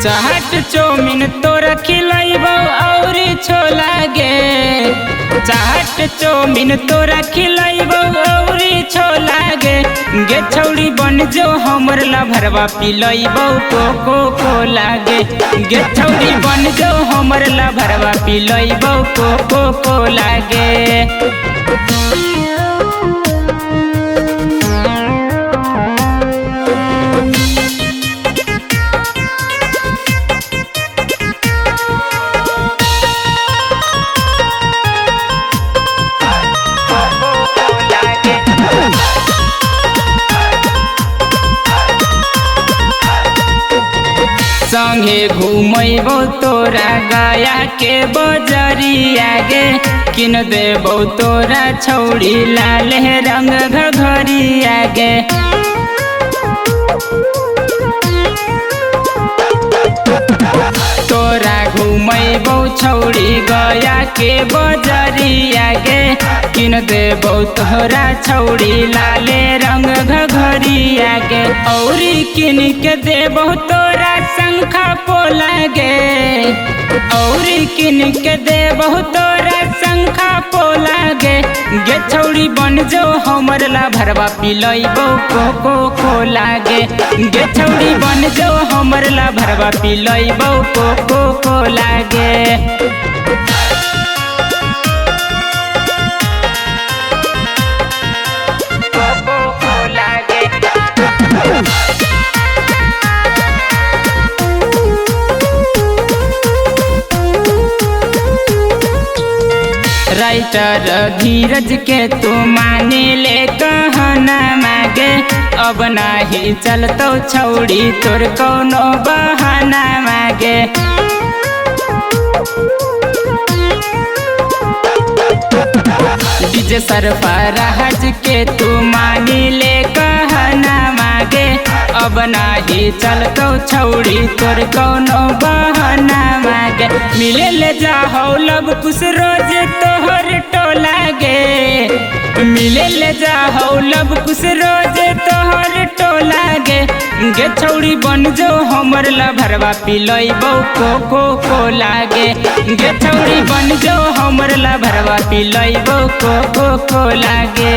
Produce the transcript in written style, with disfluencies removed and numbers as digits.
चाट chow mein तोरा खिलाइबो और छोला गे। चाट चौमिन तोरा खिलाइबो और छोला गे। गे छौड़ी बन जो हमर ला भरवा पिलइबो कोको कोला गे। गे छौड़ी बन जो हमर ला भरवा पिलइबो कोको कोला गे। संगे घूमबो तोरा गया के बजरिया गे। किन देबो तोरा छौड़ी लाल रंग घघरिया गे। तोरा घूमबो छौड़ी गया के बजरिया गे। किन देबो तोरा छौड़ी लाल रंग घघरिया गे। औरी किन के देबो तोरा शंखा पोला गे। औरी किन के देबो तोरा शंखा पोला गे। गे छौड़ी बन जो हमर ला भरवा पिलइबो कोको कोला गे। गे छौड़ी बन जो हमर ला भरवा पिलइबो कोको कोला गे। राइटर धीरज के तू माने ले कहना मागे। अब नाही चलतो छौड़ी तोर कौनो बहाना मागे। डीजे सरफराज के तू मानी ले कहना मागे। अब नाही चलतो छौड़ी तोर कौनो बहाना मागे। मिले ले जाहो लब कुछ रोज तोहर टोला गे। मिले ले जाहो लब कुछ रोज तोहर टोला गे। गे छौड़ी बन जो हमर ला भरवा पिलइबो कोको कोला गे। गे छौड़ी बन जो हमर ला भरवा पिलइबो कोको कोला गे।